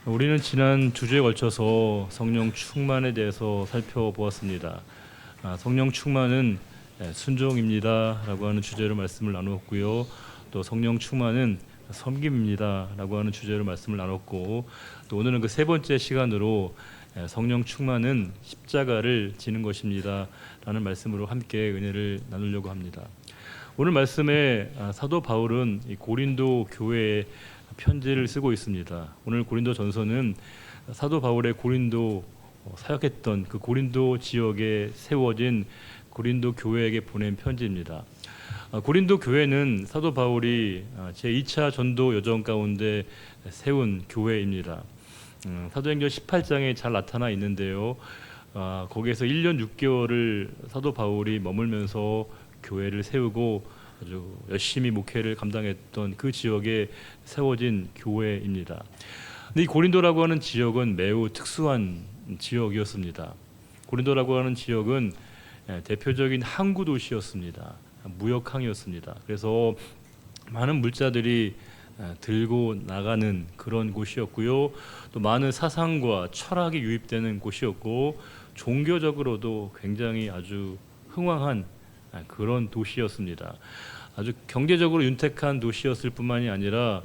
우리는 지난 2주에 걸쳐서 성령 충만에 대해서 살펴보았습니다. 성령 충만은 순종입니다라고 하는 주제로 말씀을 나누었고요. 또 성령 충만은 섬김입니다라고 하는 주제로 말씀을 나눴고, 또 오늘은 그 세 번째 시간으로 성령 충만은 십자가를 지는 것입니다라는 말씀으로 함께 은혜를 나누려고 합니다. 오늘 말씀에 사도 바울은 이 고린도 교회에 편지를 쓰고 있습니다. 오늘 고린도 전서는 사도 바울의 고린도 사역했던 그 고린도 지역에 세워진 고린도 교회에게 보낸 편지입니다. 고린도 교회는 사도 바울이 제2차 전도 여정 가운데 세운 교회입니다. 사도행전 18장에 잘 나타나 있는데요. 거기에서 1년 6개월을 사도 바울이 머물면서 교회를 세우고 아주 열심히 목회를 감당했던 그 지역에 세워진 교회입니다. 근데 이 고린도라고 하는 지역은 매우 특수한 지역이었습니다. 고린도라고 하는 지역은 대표적인 항구 도시였습니다. 무역항이었습니다. 그래서 많은 물자들이 들고 나가는 그런 곳이었고요. 또 많은 사상과 철학이 유입되는 곳이었고, 종교적으로도 굉장히 아주 흥왕한 그런 도시였습니다. 아주 경제적으로 윤택한 도시였을 뿐만이 아니라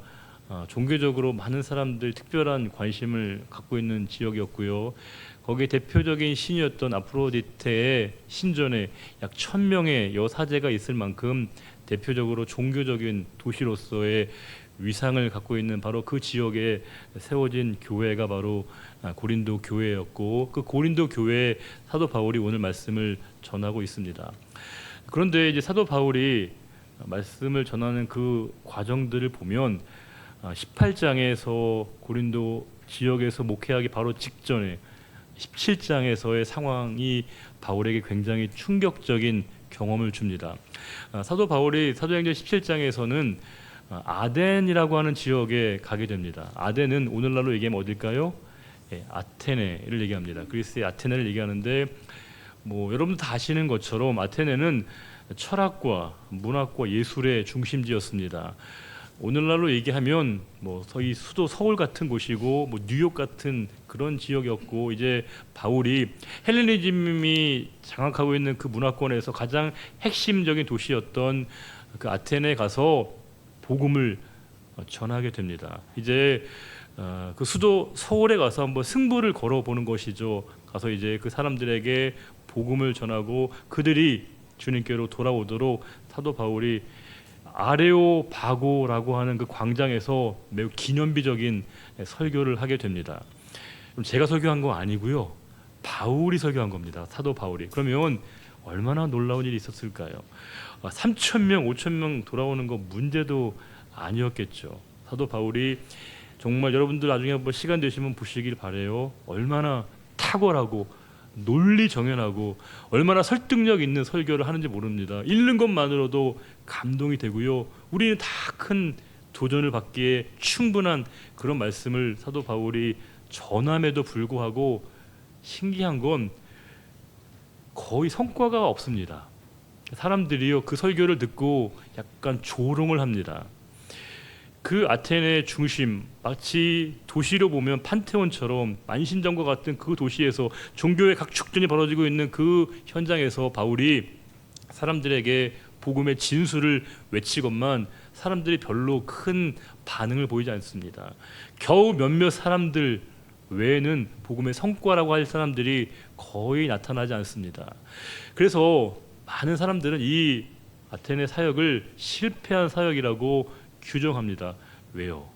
종교적으로 많은 사람들이 특별한 관심을 갖고 있는 지역이었고요. 거기에 대표적인 신이었던 아프로디테의 신전에 약 1000명의 여사제가 있을 만큼 대표적으로 종교적인 도시로서의 위상을 갖고 있는 바로 그 지역에 세워진 교회가 바로 고린도 교회였고, 그 고린도 교회에 사도 바울이 오늘 말씀을 전하고 있습니다. 그런데 이제 사도 바울이 말씀을 전하는 그 과정들을 보면 18장에서 고린도 지역에서 목회하기 바로 직전에 17장에서의 상황이 바울에게 굉장히 충격적인 경험을 줍니다. 사도 바울이 사도행전 17장에서는 아덴이라고 하는 지역에 가게 됩니다. 아덴은 오늘날로 얘기하면 어딜까요? 아테네를 얘기합니다. 그리스의 아테네를 얘기하는데, 여러분들 다 아시는 것처럼 아테네는 철학과 문학과 예술의 중심지였습니다. 오늘날로 얘기하면 이 수도 서울 같은 곳이고 뉴욕 같은 그런 지역이었고, 이제 바울이 헬레니즘이 장악하고 있는 그 문화권에서 가장 핵심적인 도시였던 그 아테네에 가서 복음을 전하게 됩니다. 이제 그 수도 서울에 가서 한번 승부를 걸어보는 것이죠. 가서 이제 그 사람들에게 복음을 전하고 그들이 주님께로 돌아오도록 사도 바울이 아레오바고라고 하는 그 광장에서 매우 기념비적인 설교를 하게 됩니다. 제가 설교한 거 아니고요, 바울이 설교한 겁니다. 사도 바울이. 그러면 얼마나 놀라운 일이 있었을까요? 3,000명, 5,000명 돌아오는 거 문제도 아니었겠죠. 사도 바울이 정말 여러분들 나중에 한번 시간 되시면 보시길 바래요. 얼마나 탁월하고 논리 정연하고 얼마나 설득력 있는 설교를 하는지 모릅니다. 읽는 것만으로도 감동이 되고요. 우리는 다 큰 도전을 받기에 충분한 그런 말씀을 사도 바울이 전함에도 불구하고 신기한 건 거의 성과가 없습니다. 사람들이요, 그 설교를 듣고 약간 조롱을 합니다. 그 아테네 중심, 마치 도시로 보면 판테온처럼 만신정과 같은 그 도시에서 종교의 각 축전이 벌어지고 있는 그 현장에서 바울이 사람들에게 복음의 진수를 외치건만 사람들이 별로 큰 반응을 보이지 않습니다. 겨우 몇몇 사람들 외에는 복음의 성과라고 할 사람들이 거의 나타나지 않습니다. 그래서 많은 사람들은 이 아테네 사역을 실패한 사역이라고 규정합니다. 왜요?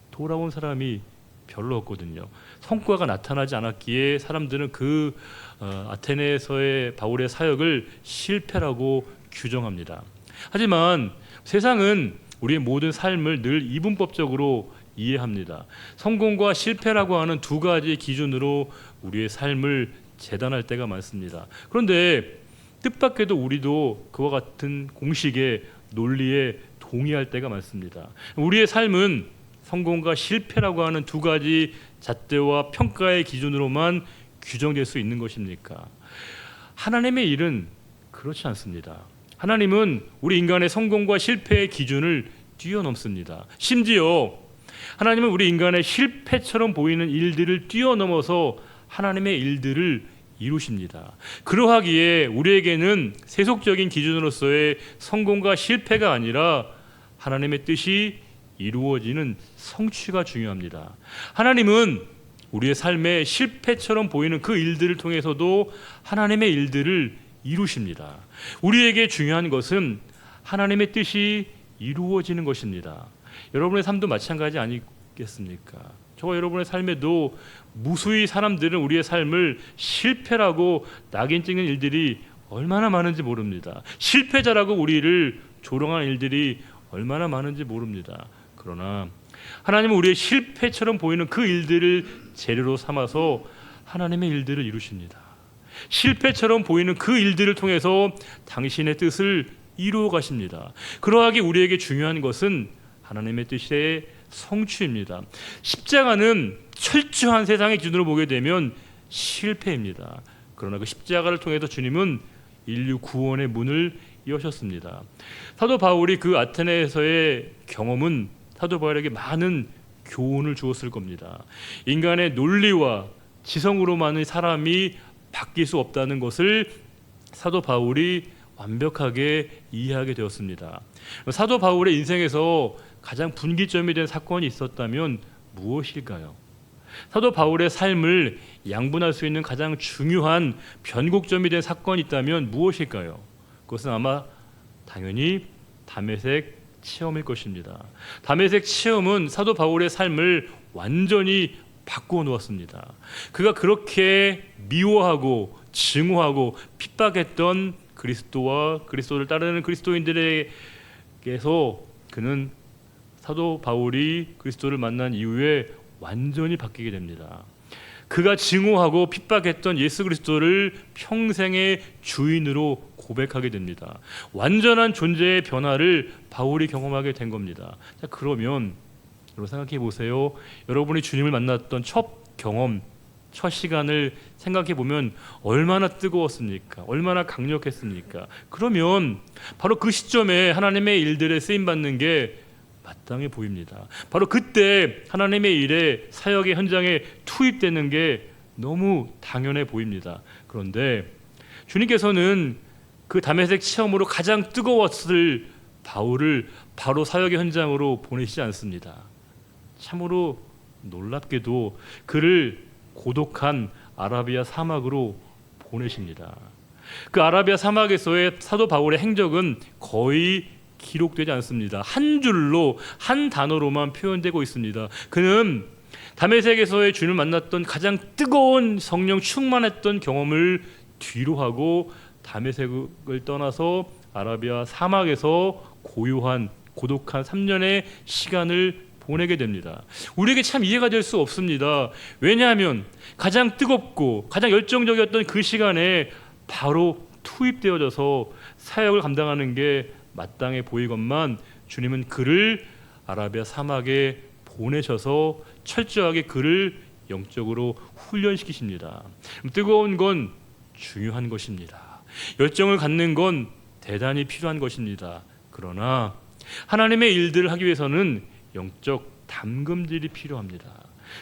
돌아온 사람이 별로 없거든요. 성과가 나타나지 않았기에 사람들은 그 아테네에서의 바울의 사역을 실패라고 규정합니다. 하지만 세상은 우리의 모든 삶을 늘 이분법적으로 이해합니다. 성공과 실패라고 하는 두 가지 기준으로 우리의 삶을 재단할 때가 많습니다. 그런데 뜻밖에도 우리도 그와 같은 공식의 논리에 동의할 때가 많습니다. 우리의 삶은 성공과 실패라고 하는 두 가지 잣대와 평가의 기준으로만 규정될 수 있는 것입니까? 하나님의 일은 그렇지 않습니다. 하나님은 우리 인간의 성공과 실패의 기준을 뛰어넘습니다. 심지어 하나님은 우리 인간의 실패처럼 보이는 일들을 뛰어넘어서 하나님의 일들을 이루십니다. 그러하기에 우리에게는 세속적인 기준으로서의 성공과 실패가 아니라 하나님의 뜻이 이루어지는 성취가 중요합니다. 하나님은 우리의 삶에 실패처럼 보이는 그 일들을 통해서도 하나님의 일들을 이루십니다. 우리에게 중요한 것은 하나님의 뜻이 이루어지는 것입니다. 여러분의 삶도 마찬가지 아니겠습니까? 저와 여러분의 삶에도 무수히 사람들은 우리의 삶을 실패라고 낙인 찍는 일들이 얼마나 많은지 모릅니다. 실패자라고 우리를 조롱하는 일들이 얼마나 많은지 모릅니다. 그러나 하나님은 우리의 실패처럼 보이는 그 일들을 재료로 삼아서 하나님의 일들을 이루십니다. 실패처럼 보이는 그 일들을 통해서 당신의 뜻을 이루어 가십니다. 그러하기 우리에게 중요한 것은 하나님의 뜻의 성취입니다. 십자가는 철저한 세상의 기준으로 보게 되면 실패입니다. 그러나 그 십자가를 통해서 주님은 인류 구원의 문을 여셨습니다. 사도 바울이 그 아테네에서의 경험은 사도 바울에게 많은 교훈을 주었을 겁니다. 인간의 논리와 지성으로만의 사람이 바뀔 수 없다는 것을 사도 바울이 완벽하게 이해하게 되었습니다. 사도 바울의 인생에서 가장 분기점이 된 사건이 있었다면 무엇일까요? 사도 바울의 삶을 양분할 수 있는 가장 중요한 변곡점이 된 사건이 있다면 무엇일까요? 그것은 아마 당연히 다메섹 체험일 것입니다. 다메섹 체험은 사도 바울의 삶을 완전히 바꾸어 놓았습니다. 그가 그렇게 미워하고 증오하고 핍박했던 그리스도와 그리스도를 따르는 그리스도인들에게서 그는 사도 바울이 그리스도를 만난 이후에 완전히 바뀌게 됩니다. 그가 증오하고 핍박했던 예수 그리스도를 평생의 주인으로 고백하게 됩니다. 완전한 존재의 변화를 바울이 경험하게 된 겁니다. 자, 그러면 여러분 생각해 보세요. 여러분이 주님을 만났던 첫 경험, 첫 시간을 생각해 보면 얼마나 뜨거웠습니까? 얼마나 강력했습니까? 그러면 바로 그 시점에 하나님의 일들에 쓰임 받는 게 마땅해 보입니다. 바로 그때 하나님의 일에 사역의 현장에 투입되는 게 너무 당연해 보입니다. 그런데 주님께서는 그 다메섹 체험으로 가장 뜨거웠을 바울을 바로 사역의 현장으로 보내시지 않습니다. 참으로 놀랍게도 그를 고독한 아라비아 사막으로 보내십니다. 그 아라비아 사막에서의 사도 바울의 행적은 거의 기록되지 않습니다. 한 줄로, 한 단어로만 표현되고 있습니다. 그는 다메섹에서의 주님을 만났던 가장 뜨거운 성령 충만했던 경험을 뒤로하고 다메섹을 떠나서 아라비아 사막에서 고요한 고독한 3년의 시간을 보내게 됩니다. 우리에게 참 이해가 될 수 없습니다. 왜냐하면 가장 뜨겁고 가장 열정적이었던 그 시간에 바로 투입되어져서 사역을 감당하는 게 마땅해 보이건만 주님은 그를 아라비아 사막에 보내셔서 철저하게 그를 영적으로 훈련시키십니다. 뜨거운 건 중요한 것입니다. 열정을 갖는 건 대단히 필요한 것입니다. 그러나 하나님의 일들을 하기 위해서는 영적 담금질이 필요합니다.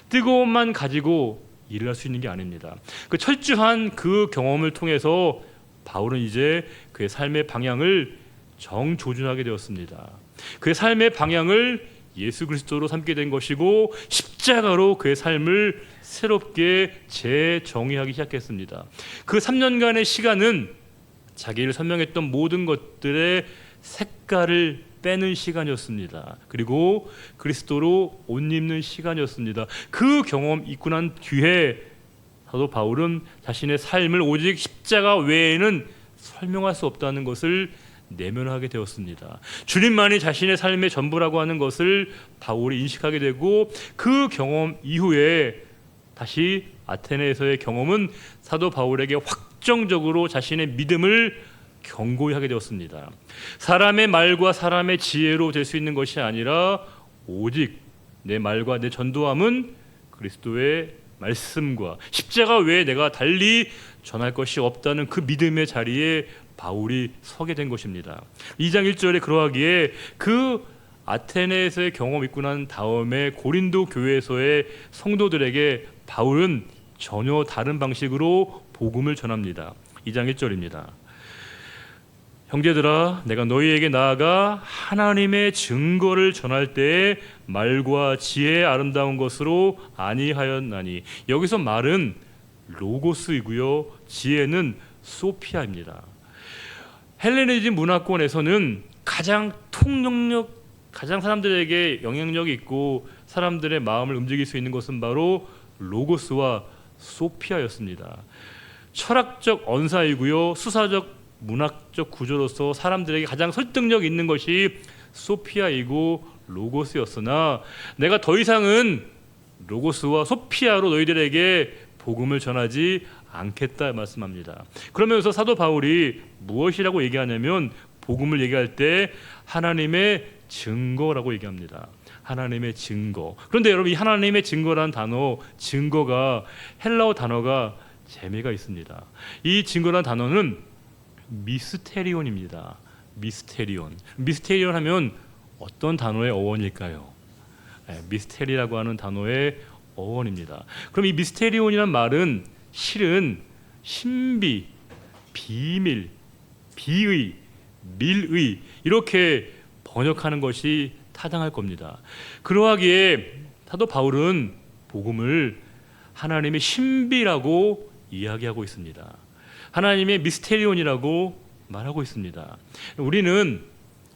뜨거움만 가지고 일을 할 수 있는 게 아닙니다. 그 철저한 그 경험을 통해서 바울은 이제 그의 삶의 방향을 정조준하게 되었습니다. 그의 삶의 방향을 예수 그리스도로 삼게 된 것이고 십자가로 그의 삶을 새롭게 재정의하기 시작했습니다. 그 3년간의 시간은 자기를 설명했던 모든 것들의 색깔을 빼는 시간이었습니다. 그리고 그리스도로 옷 입는 시간이었습니다. 그 경험 있고 난 뒤에 사도 바울은 자신의 삶을 오직 십자가 외에는 설명할 수 없다는 것을 내면하게 되었습니다. 주님만이 자신의 삶의 전부라고 하는 것을 바울이 인식하게 되고 그 경험 이후에 다시 아테네에서의 경험은 사도 바울에게 확정적으로 자신의 믿음을 경고히 하게 되었습니다. 사람의 말과 사람의 지혜로 될 수 있는 것이 아니라 오직 내 말과 내 전도함은 그리스도의 말씀과 십자가 외에 내가 달리 전할 것이 없다는 그 믿음의 자리에 바울이 서게 된 것입니다. 2장 1절에 그러하기에 그 아테네에서의 경험을 있고 난 다음에 고린도 교회에서의 성도들에게 바울은 전혀 다른 방식으로 복음을 전합니다. 2장 1절입니다. 형제들아, 내가 너희에게 나아가 하나님의 증거를 전할 때에 말과 지혜의 아름다운 것으로 아니하였나니. 여기서 말은 로고스이고요, 지혜는 소피아입니다. 헬레니즘 문화권에서는 가장 사람들에게 영향력이 있고 사람들의 마음을 움직일 수 있는 것은 바로 로고스와 소피아였습니다. 철학적 언사이고요, 수사적 문학적 구조로서 사람들에게 가장 설득력 있는 것이 소피아이고 로고스였으나 내가 더 이상은 로고스와 소피아로 너희들에게 복음을 전하지 않겠다 말씀합니다. 그러면서 사도 바울이 무엇이라고 얘기하냐면 복음을 얘기할 때 하나님의 증거라고 얘기합니다. 하나님의 증거. 그런데 여러분, 이 하나님의 증거라는 단어, 증거가 헬라어 단어가 재미가 있습니다. 이 증거라는 단어는 미스테리온입니다. 미스테리온 하면 어떤 단어의 어원일까요? 미스테리라고 하는 단어의 어원입니다. 그럼 이 미스테리온이란 말은 실은 신비, 비밀, 비의, 밀의 이렇게 번역하는 것이 타당할 겁니다. 그러하기에 사도 바울은 복음을 하나님의 신비라고 이야기하고 있습니다. 하나님의 미스테리온이라고 말하고 있습니다. 우리는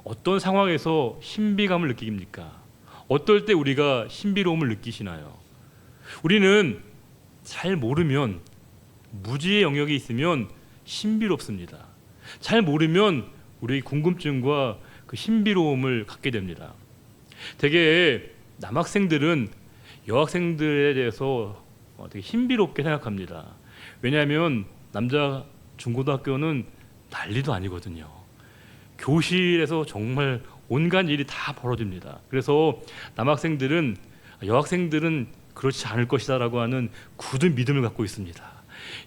어떤 상황에서 신비감을 느낍니까? 어떨 때 우리가 신비로움을 느끼시나요? 우리는 잘 모르면, 무지의 영역이 있으면 신비롭습니다. 잘 모르면 우리의 궁금증과 그 신비로움을 갖게 됩니다. 대개 남학생들은 여학생들에 대해서 되게 신비롭게 생각합니다. 왜냐하면 남자 중고등학교는 난리도 아니거든요. 교실에서 정말 온갖 일이 다 벌어집니다. 그래서 남학생들은 여학생들은 그렇지 않을 것이다라고 하는 굳은 믿음을 갖고 있습니다.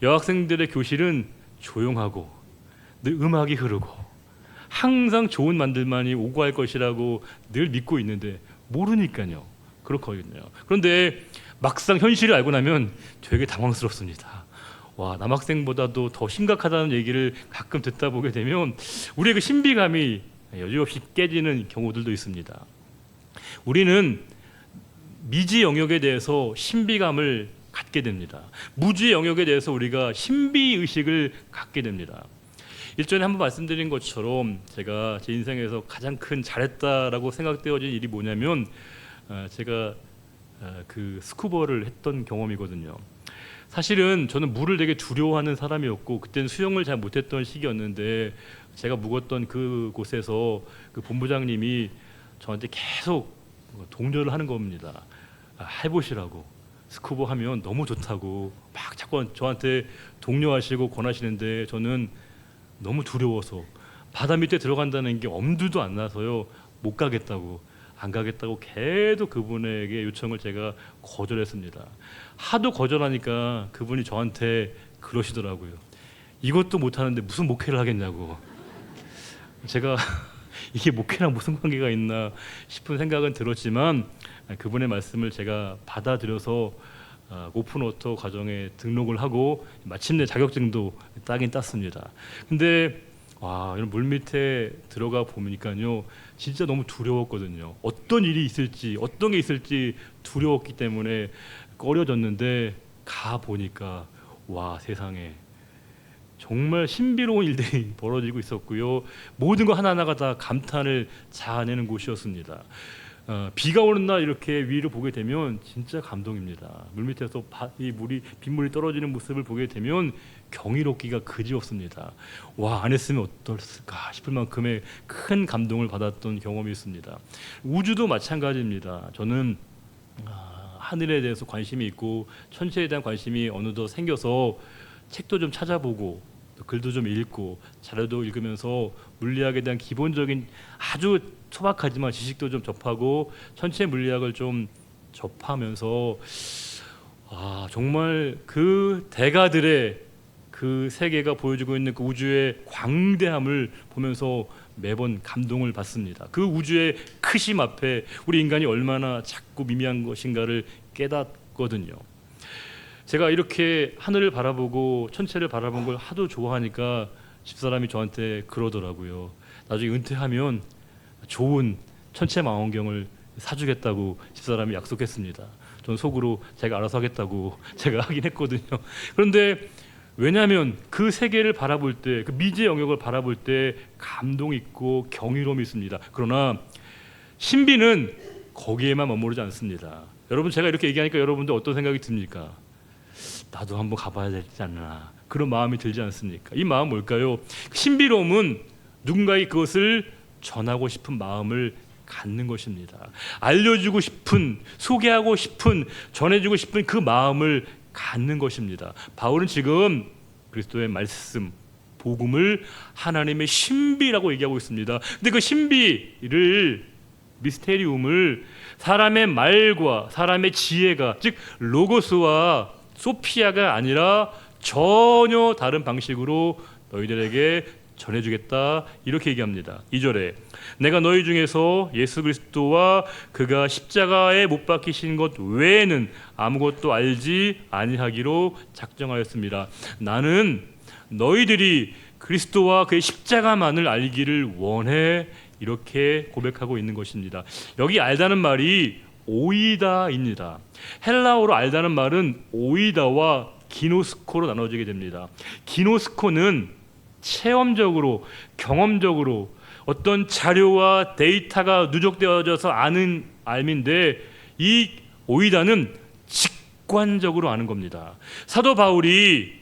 여학생들의 교실은 조용하고 늘 음악이 흐르고 항상 좋은 말들만이 오고 할 것이라고 늘 믿고 있는데 모르니까요. 그렇거든요. 그런데 막상 현실을 알고 나면 되게 당황스럽습니다. 와, 남학생보다도 더 심각하다는 얘기를 가끔 듣다 보게 되면 우리의 그 신비감이 여지없이 깨지는 경우들도 있습니다. 우리는 미지 영역에 대해서 신비감을 갖게 됩니다. 무지 영역에 대해서 우리가 신비의식을 갖게 됩니다. 일전에 한번 말씀드린 것처럼 제가 제 인생에서 가장 큰 잘했다라고 생각되어진 일이 뭐냐면 제가 그 스쿠버를 했던 경험이거든요. 사실은 저는 물을 되게 두려워하는 사람이었고 그때는 수영을 잘 못했던 시기였는데 제가 묵었던 그곳에서 그 본부장님이 저한테 계속 독려를 하는 겁니다. 해보시라고, 스쿠버 하면 너무 좋다고 막 자꾸 저한테 독려하시고 권하시는데 저는 너무 두려워서 바다 밑에 들어간다는 게 엄두도 안 나서요 못 가겠다고, 안 가겠다고 계속 그분에게 요청을 제가 거절했습니다. 하도 거절하니까 그분이 저한테 그러시더라고요. 이것도 못하는데 무슨 목회를 하겠냐고. 제가 이게 목회랑 무슨 관계가 있나 싶은 생각은 들었지만 그분의 말씀을 제가 받아들여서 오픈워터 과정에 등록을 하고 마침내 자격증도 따긴 땄습니다. 근데 와, 이런 물 밑에 들어가 보니까요 진짜 너무 두려웠거든요. 어떤 일이 있을지, 어떤 게 있을지 두려웠기 때문에 꺼려졌는데 가 보니까 와, 세상에 정말 신비로운 일들이 벌어지고 있었고요. 모든 거 하나하나가 다 감탄을 자아내는 곳이었습니다. 비가 오는 날 이렇게 위를 보게 되면 진짜 감동입니다. 물 밑에서 이 빗물이 떨어지는 모습을 보게 되면 경이롭기가 그지없습니다. 와, 안 했으면 어떨까 싶을 만큼의 큰 감동을 받았던 경험이 있습니다. 우주도 마찬가지입니다. 저는 하늘에 대해서 관심이 있고 천체에 대한 관심이 어느덧 생겨서 책도 좀 찾아보고 글도 좀 읽고 자료도 읽으면서 물리학에 대한 기본적인 아주 소박하지만 지식도 좀 접하고 천체 물리학을 좀 접하면서 정말 그 대가들의 그 세계가 보여주고 있는 그 우주의 광대함을 보면서 매번 감동을 받습니다. 그 우주의 크심 앞에 우리 인간이 얼마나 작고 미미한 것인가를 깨닫거든요. 제가 이렇게 하늘을 바라보고 천체를 바라본 걸 하도 좋아하니까 집사람이 저한테 그러더라고요. 나중에 은퇴하면 좋은 천체 망원경을 사주겠다고 집사람이 약속했습니다. 전 속으로 제가 알아서 하겠다고 제가 하긴 했거든요. 그런데 왜냐하면 그 세계를 바라볼 때, 그 미지의 영역을 바라볼 때 감동 있고 경이로움이 있습니다. 그러나 신비는 거기에만 머무르지 않습니다. 여러분, 제가 이렇게 얘기하니까 여러분들 어떤 생각이 듭니까? 나도 한번 가봐야 되지 않나, 그런 마음이 들지 않습니까? 이 마음 뭘까요? 신비로움은 누군가에게 그것을 전하고 싶은 마음을 갖는 것입니다. 알려주고 싶은, 소개하고 싶은, 전해주고 싶은 그 마음을 갖는 것입니다. 바울은 지금 그리스도의 말씀, 복음을 하나님의 신비라고 얘기하고 있습니다. 근데 그 신비를, 미스테리움을 사람의 말과 사람의 지혜가, 즉 로고스와 소피아가 아니라 전혀 다른 방식으로 너희들에게 전해주겠다, 이렇게 얘기합니다. 2절에 내가 너희 중에서 예수 그리스도와 그가 십자가에 못 박히신 것 외에는 아무것도 알지 아니하기로 작정하였습니다. 나는 너희들이 그리스도와 그의 십자가만을 알기를 원해, 이렇게 고백하고 있는 것입니다. 여기 알다는 말이 오이다입니다. 헬라어로 알다는 말은 오이다와 기노스코로 나눠지게 됩니다. 기노스코는 체험적으로, 경험적으로 어떤 자료와 데이터가 누적되어져서 아는 알미인데, 이 오이다는 직관적으로 아는 겁니다. 사도 바울이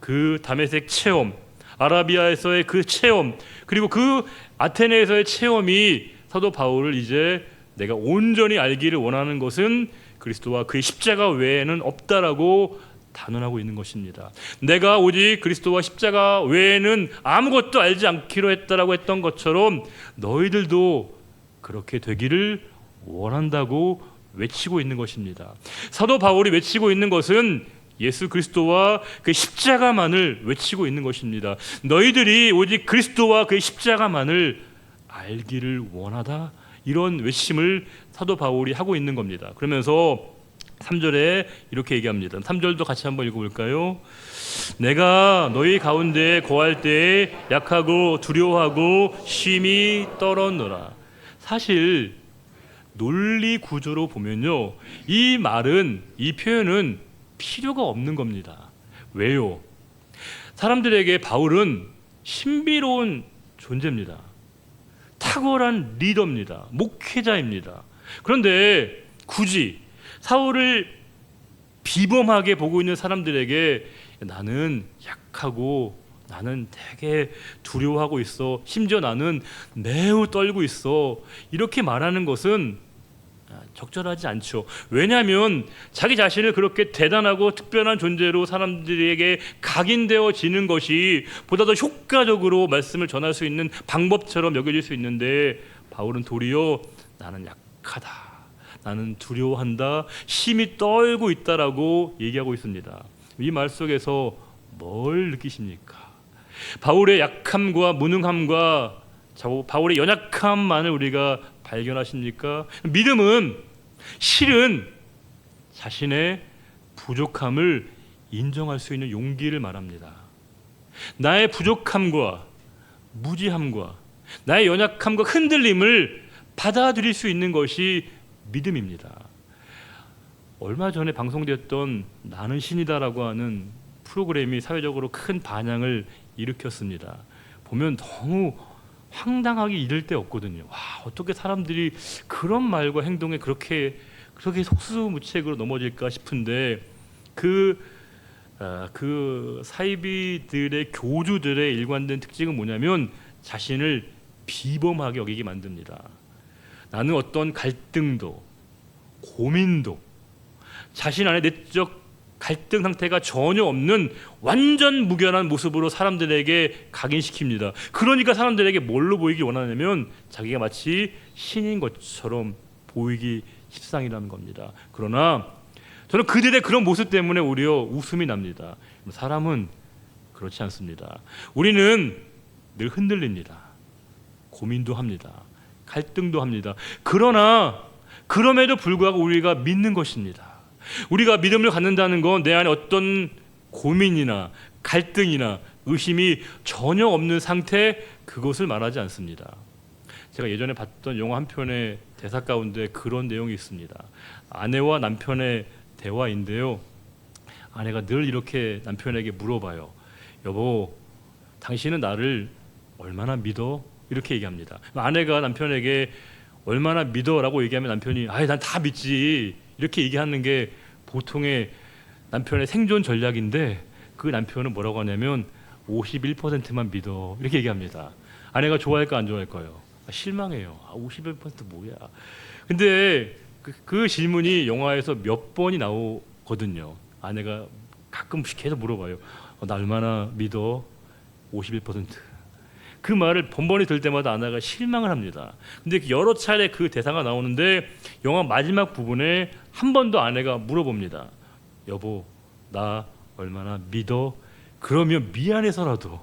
그 다메섹 체험, 아라비아에서의 그 체험, 그리고 그 아테네에서의 체험이 사도 바울을 이제 내가 온전히 알기를 원하는 것은 그리스도와 그의 십자가 외에는 없다라고 단언하고 있는 것입니다. 내가 오직 그리스도와 십자가 외에는 아무것도 알지 않기로 했다라고 했던 것처럼 너희들도 그렇게 되기를 원한다고 외치고 있는 것입니다. 사도 바울이 외치고 있는 것은 예수 그리스도와 그 십자가만을 외치고 있는 것입니다. 너희들이 오직 그리스도와 그 십자가만을 알기를 원하다, 이런 외침을 사도 바울이 하고 있는 겁니다. 그러면서 3절에 이렇게 얘기합니다. 3절도 같이 한번 읽어볼까요? 내가 너희 가운데 거할 때에 약하고 두려워하고 쉼이 떨었노라. 사실 논리 구조로 보면요, 이 말은, 이 표현은 필요가 없는 겁니다. 왜요? 사람들에게 바울은 신비로운 존재입니다. 탁월한 리더입니다. 목회자입니다. 그런데 굳이 사울을 비범하게 보고 있는 사람들에게 나는 약하고 나는 되게 두려워하고 있어, 심지어 나는 매우 떨고 있어, 이렇게 말하는 것은 적절하지 않죠. 왜냐하면 자기 자신을 그렇게 대단하고 특별한 존재로 사람들에게 각인되어지는 것이 보다 더 효과적으로 말씀을 전할 수 있는 방법처럼 여겨질 수 있는데, 바울은 도리어 나는 약하다, 나는 두려워한다, 심히 떨고 있다라고 얘기하고 있습니다. 이 말 속에서 뭘 느끼십니까? 바울의 약함과 무능함과 바울의 연약함만을 우리가 발견하십니까? 믿음은 실은 자신의 부족함을 인정할 수 있는 용기를 말합니다. 나의 부족함과 무지함과 나의 연약함과 흔들림을 받아들일 수 있는 것이 믿음입니다. 얼마 전에 방송되었던 나는 신이다라고 하는 프로그램이 사회적으로 큰 반향을 일으켰습니다. 보면 너무 황당하기 이를 데 없거든요. 와, 어떻게 사람들이 그런 말과 행동에 그렇게 속수무책으로 넘어질까 싶은데, 그 사이비들의 교주들의 일관된 특징은 뭐냐면 자신을 비범하게 여기게 만듭니다. 나는 어떤 갈등도 고민도 자신 안에 내적 갈등 상태가 전혀 없는 완전 무결한 모습으로 사람들에게 각인시킵니다. 그러니까 사람들에게 뭘로 보이기 원하냐면 자기가 마치 신인 것처럼 보이기 십상이라는 겁니다. 그러나 저는 그들의 그런 모습 때문에 오히려 웃음이 납니다. 사람은 그렇지 않습니다. 우리는 늘 흔들립니다. 고민도 합니다. 갈등도 합니다. 그러나 그럼에도 불구하고 우리가 믿는 것입니다. 우리가 믿음을 갖는다는 건 내 안에 어떤 고민이나 갈등이나 의심이 전혀 없는 상태, 그것을 말하지 않습니다. 제가 예전에 봤던 영화 한 편의 대사 가운데 그런 내용이 있습니다. 아내와 남편의 대화인데요. 아내가 늘 이렇게 남편에게 물어봐요. 여보, 당신은 나를 얼마나 믿어? 이렇게 얘기합니다. 아내가 남편에게 얼마나 믿어라고 얘기하면 남편이 난 다 믿지 이렇게 얘기하는 게 보통의 남편의 생존 전략인데, 그 남편은 뭐라고 하냐면 51%만 믿어 이렇게 얘기합니다. 아내가 좋아할까 안 좋아할까요? 실망해요. 51% 뭐야? 근데 그 질문이 영화에서 몇 번이 나오거든요. 아내가 가끔씩 계속 물어봐요. 나 얼마나 믿어? 51%. 그 말을 번번이 들 때마다 아내가 실망을 합니다. 근데 여러 차례 그 대사가 나오는데 영화 마지막 부분에 한 번 더 아내가 물어봅니다. 여보, 나 얼마나 믿어? 그러면 미안해서라도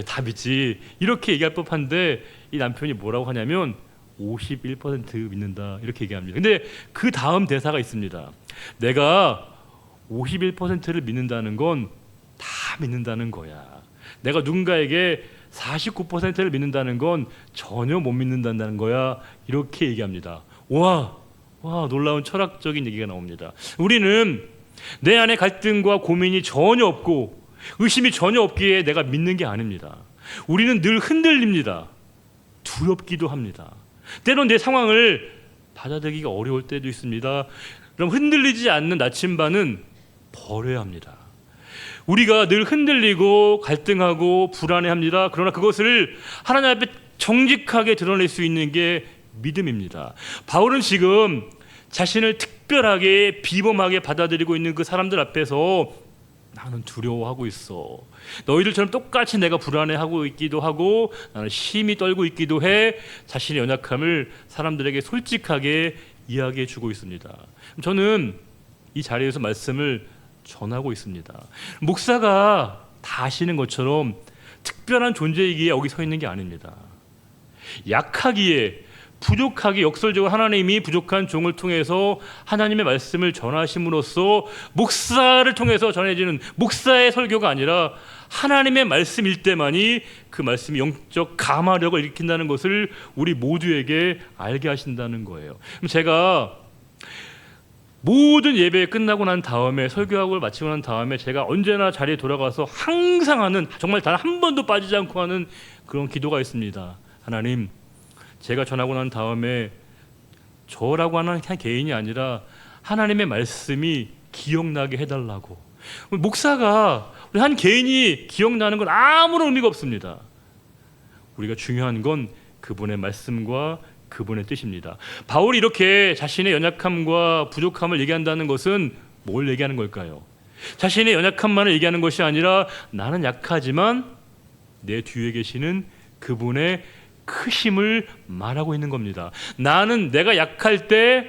다 믿지 이렇게 얘기할 법한데, 이 남편이 뭐라고 하냐면 51% 믿는다 이렇게 얘기합니다. 근데 그 다음 대사가 있습니다. 내가 51%를 믿는다는 건 다 믿는다는 거야. 내가 누군가에게 49%를 믿는다는 건 전혀 못 믿는다는 거야. 이렇게 얘기합니다. 와, 놀라운 철학적인 얘기가 나옵니다. 우리는 내 안에 갈등과 고민이 전혀 없고 의심이 전혀 없기에 내가 믿는 게 아닙니다. 우리는 늘 흔들립니다. 두렵기도 합니다. 때론 내 상황을 받아들이기가 어려울 때도 있습니다. 그럼 흔들리지 않는 나침반은 버려야 합니다. 우리가 늘 흔들리고 갈등하고 불안해합니다. 그러나 그것을 하나님 앞에 정직하게 드러낼 수 있는 게 믿음입니다. 바울은 지금 자신을 특별하게 비범하게 받아들이고 있는 그 사람들 앞에서 나는 두려워하고 있어. 너희들처럼 똑같이 내가 불안해하고 있기도 하고 나는 심히 떨고 있기도 해. 자신의 연약함을 사람들에게 솔직하게 이야기해 주고 있습니다. 저는 이 자리에서 말씀을 전하고 있습니다. 목사가 다 아시는 것처럼 특별한 존재이기에 여기 서 있는 게 아닙니다. 약하기에 부족하게 역설적으로 하나님이 부족한 종을 통해서 하나님의 말씀을 전하심으로써 목사를 통해서 전해지는 목사의 설교가 아니라 하나님의 말씀일 때만이 그 말씀이 영적 감화력을 일으킨다는 것을 우리 모두에게 알게 하신다는 거예요. 그럼 제가 모든 예배 끝나고 난 다음에 설교하고 마치고 난 다음에 제가 언제나 자리에 돌아가서 항상 하는, 정말 단 한 번도 빠지지 않고 하는 그런 기도가 있습니다. 하나님, 제가 전하고 난 다음에 저라고 하는 개인이 아니라 하나님의 말씀이 기억나게 해달라고. 목사가 우리 한 개인이 기억나는 건 아무런 의미가 없습니다. 우리가 중요한 건 그분의 말씀과 그분의 뜻입니다. 바울이 이렇게 자신의 연약함과 부족함을 얘기한다는 것은 뭘 얘기하는 걸까요? 자신의 연약함만을 얘기하는 것이 아니라 나는 약하지만 내 뒤에 계시는 그분의 크심을 말하고 있는 겁니다. 나는 내가 약할 때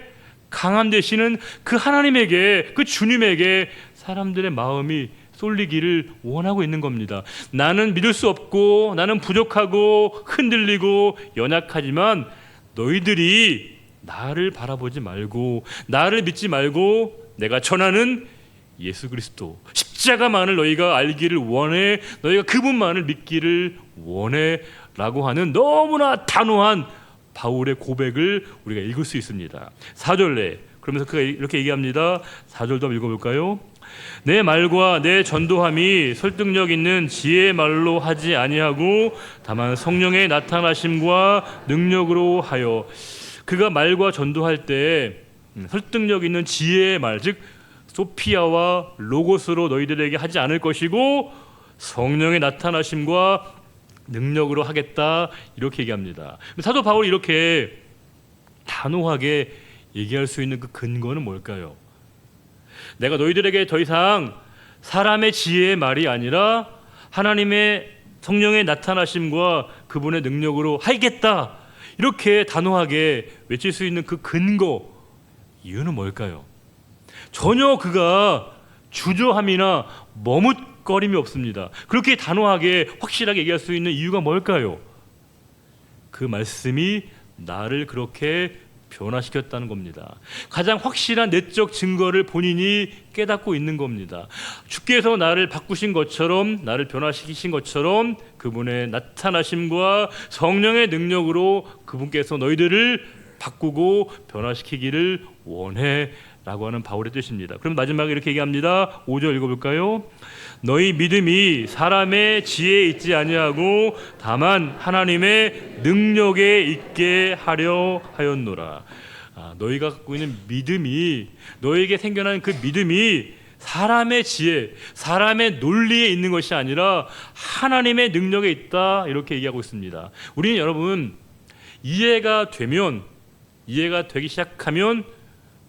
강함 되시는 그 하나님에게, 그 주님에게 사람들의 마음이 쏠리기를 원하고 있는 겁니다. 나는 믿을 수 없고 나는 부족하고 흔들리고 연약하지만 너희들이 나를 바라보지 말고 나를 믿지 말고 내가 전하는 예수 그리스도 십자가만을 너희가 알기를 원해, 너희가 그분만을 믿기를 원해 라고 하는 너무나 단호한 바울의 고백을 우리가 읽을 수 있습니다. 4절에 그러면서 그가 이렇게 얘기합니다. 4절도 한번 읽어볼까요? 내 말과 내 전도함이 설득력 있는 지혜의 말로 하지 아니하고 다만 성령의 나타나심과 능력으로 하여. 그가 말과 전도할 때 설득력 있는 지혜의 말, 즉 소피아와 로고스로 너희들에게 하지 않을 것이고 성령의 나타나심과 능력으로 하겠다, 이렇게 얘기합니다. 사도 바울이 이렇게 단호하게 얘기할 수 있는 그 근거는 뭘까요? 내가 너희들에게 더 이상 사람의 지혜의 말이 아니라 하나님의 성령의 나타나심과 그분의 능력으로 하겠다, 이렇게 단호하게 외칠 수 있는 그 근거, 이유는 뭘까요? 전혀 그가 주저함이나 머뭇거림이 없습니다. 그렇게 단호하게 확실하게 얘기할 수 있는 이유가 뭘까요? 그 말씀이 나를 그렇게 변화시켰다는 겁니다. 가장 확실한 내적 증거를 본인이 깨닫고 있는 겁니다. 주께서 나를 바꾸신 것처럼, 나를 변화시키신 것처럼 그분의 나타나심과 성령의 능력으로 그분께서 너희들을 바꾸고 변화시키기를 원해 라고 하는 바울의 뜻입니다. 그럼 마지막에 이렇게 얘기합니다. 5절 읽어볼까요? 너희 믿음이 사람의 지혜에 있지 아니하고 다만 하나님의 능력에 있게 하려 하였노라. 너희가 갖고 있는 믿음이, 너에게 생겨난 그 믿음이 사람의 지혜, 사람의 논리에 있는 것이 아니라 하나님의 능력에 있다, 이렇게 얘기하고 있습니다. 우리는 여러분, 이해가 되기 시작하면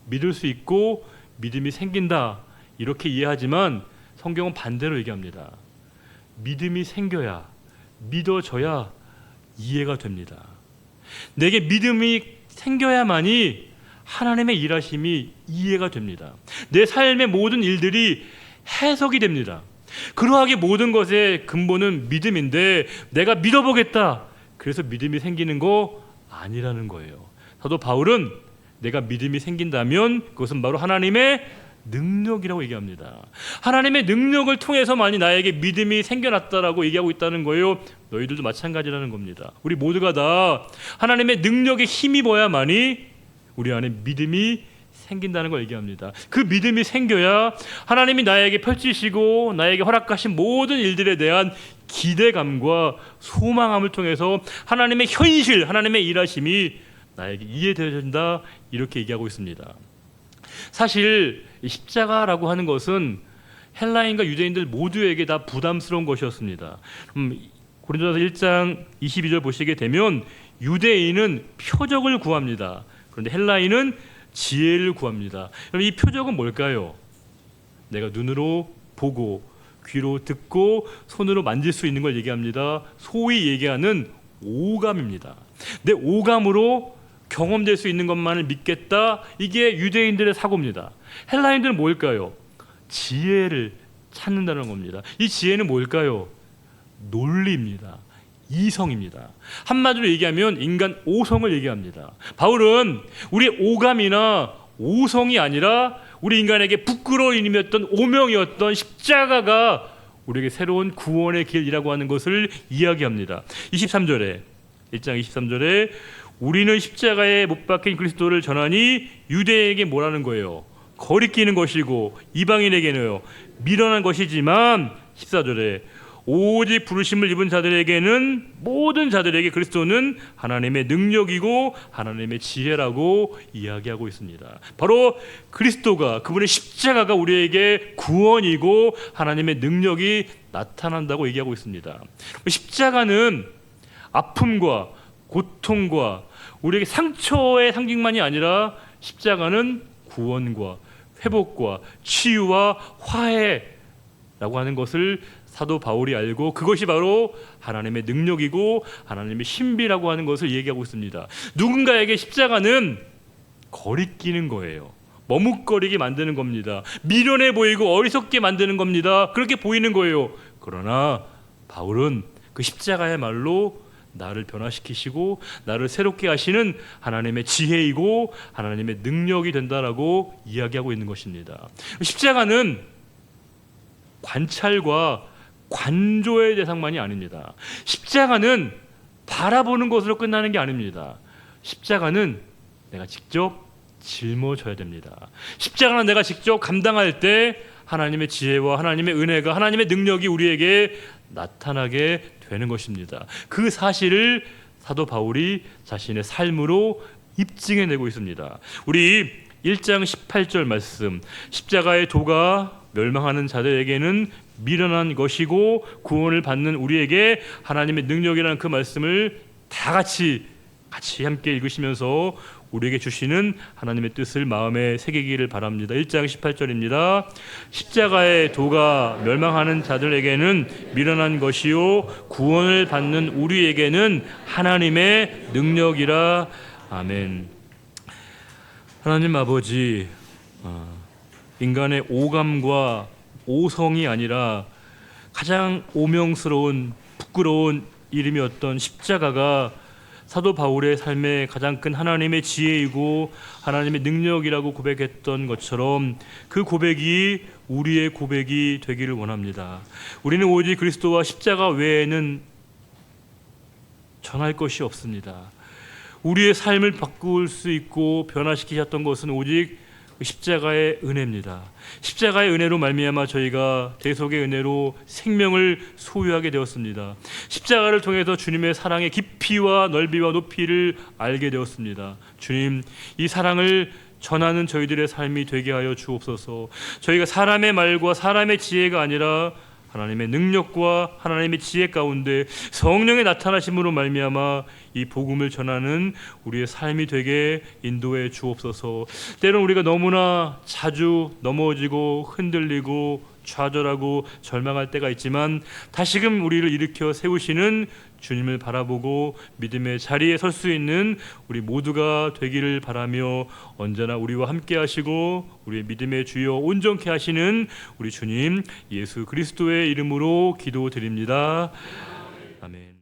믿을 수 있고 믿음이 생긴다, 이렇게 이해하지만 성경은 반대로 얘기합니다. 믿음이 생겨야, 믿어져야 이해가 됩니다. 내게 믿음이 생겨야만이 하나님의 일하심이 이해가 됩니다. 내 삶의 모든 일들이 해석이 됩니다. 그러하게 모든 것의 근본은 믿음인데 내가 믿어보겠다, 그래서 믿음이 생기는 거 아니라는 거예요. 사도 바울은 내가 믿음이 생긴다면 그것은 바로 하나님의 능력이라고 얘기합니다. 하나님의 능력을 통해서만이 나에게 믿음이 생겨났다라고 얘기하고 있다는 거예요. 너희들도 마찬가지라는 겁니다. 우리 모두가 다 하나님의 능력에 힘입어야만이 우리 안에 믿음이 생긴다는 걸 얘기합니다. 그 믿음이 생겨야 하나님이 나에게 펼치시고 나에게 허락하신 모든 일들에 대한 기대감과 소망함을 통해서 하나님의 현실, 하나님의 일하심이 나에게 이해되어진다, 이렇게 얘기하고 있습니다. 사실 십자가라고 하는 것은 헬라인과 유대인들 모두에게 다 부담스러운 것이었습니다. 고린도전서 1장 22절 보시게 되면 유대인은 표적을 구합니다. 그런데 헬라인은 지혜를 구합니다. 그럼 이 표적은 뭘까요? 내가 눈으로 보고 귀로 듣고 손으로 만질 수 있는 걸 얘기합니다. 소위 얘기하는 오감입니다. 내 오감으로 경험될 수 있는 것만을 믿겠다, 이게 유대인들의 사고입니다. 헬라인들은 뭘까요? 지혜를 찾는다는 겁니다. 이 지혜는 뭘까요? 논리입니다. 이성입니다. 한마디로 얘기하면 인간 오성을 얘기합니다. 바울은 우리 오감이나 오성이 아니라 우리 인간에게 부끄러운 일이었던 오명이었던 십자가가 우리에게 새로운 구원의 길이라고 하는 것을 이야기합니다. 23절에 1장 23절에 우리는 십자가에 못 박힌 그리스도를 전하니 유대인에게 뭐라는 거예요? 거리끼는 것이고 이방인에게는요 미련한 것이지만 14절에 오직 부르심을 입은 자들에게는, 모든 자들에게 그리스도는 하나님의 능력이고 하나님의 지혜라고 이야기하고 있습니다. 바로 그리스도가, 그분의 십자가가 우리에게 구원이고 하나님의 능력이 나타난다고 얘기하고 있습니다. 십자가는 아픔과 고통과 우리에게 상처의 상징만이 아니라 십자가는 구원과 회복과 치유와 화해라고 하는 것을 사도 바울이 알고 그것이 바로 하나님의 능력이고 하나님의 신비라고 하는 것을 얘기하고 있습니다. 누군가에게 십자가는 거리끼는 거예요. 머뭇거리게 만드는 겁니다. 미련해 보이고 어리석게 만드는 겁니다. 그렇게 보이는 거예요. 그러나 바울은 그 십자가야말로 나를 변화시키시고 나를 새롭게 하시는 하나님의 지혜이고 하나님의 능력이 된다라고 이야기하고 있는 것입니다. 십자가는 관찰과 관조의 대상만이 아닙니다. 십자가는 바라보는 것으로 끝나는 게 아닙니다. 십자가는 내가 직접 짊어져야 됩니다. 십자가는 내가 직접 감당할 때 하나님의 지혜와 하나님의 은혜가, 하나님의 능력이 우리에게 나타나게 되는 것입니다. 그 사실을 사도 바울이 자신의 삶으로 입증해내고 있습니다. 우리 1장 18절 말씀, 십자가의 도가 멸망하는 자들에게는 미련한 것이고 구원을 받는 우리에게 하나님의 능력이라는 그 말씀을 다 같이 함께 읽으시면서 우리에게 주시는 하나님의 뜻을 마음에 새기기를 바랍니다. 1장 18절입니다. 십자가의 도가 멸망하는 자들에게는 미련한 것이요 구원을 받는 우리에게는 하나님의 능력이라. 아멘. 하나님 아버지, 인간의 오감과 오성이 아니라 가장 오명스러운 부끄러운 이름이었던 십자가가 사도 바울의 삶의 가장 큰 하나님의 지혜이고 하나님의 능력이라고 고백했던 것처럼 그 고백이 우리의 고백이 되기를 원합니다. 우리는 오직 그리스도와 십자가 외에는 전할 것이 없습니다. 우리의 삶을 바꿀 수 있고 변화시키셨던 것은 오직 십자가의 은혜입니다. 십자가의 은혜로 말미암아 저희가 대속의 은혜로 생명을 소유하게 되었습니다. 십자가를 통해서 주님의 사랑의 깊이와 넓이와 높이를 알게 되었습니다. 주님, 이 사랑을 전하는 저희들의 삶이 되게 하여 주옵소서. 저희가 사람의 말과 사람의 지혜가 아니라 하나님의 능력과 하나님의 지혜 가운데 성령의 나타나심으로 말미암아 이 복음을 전하는 우리의 삶이 되게 인도해 주옵소서. 때론 우리가 너무나 자주 넘어지고 흔들리고 좌절하고 절망할 때가 있지만 다시금 우리를 일으켜 세우시는 주님을 바라보고 믿음의 자리에 설 수 있는 우리 모두가 되기를 바라며 언제나 우리와 함께 하시고 우리의 믿음의 주여 온전케 하시는 우리 주님 예수 그리스도의 이름으로 기도드립니다. 아멘.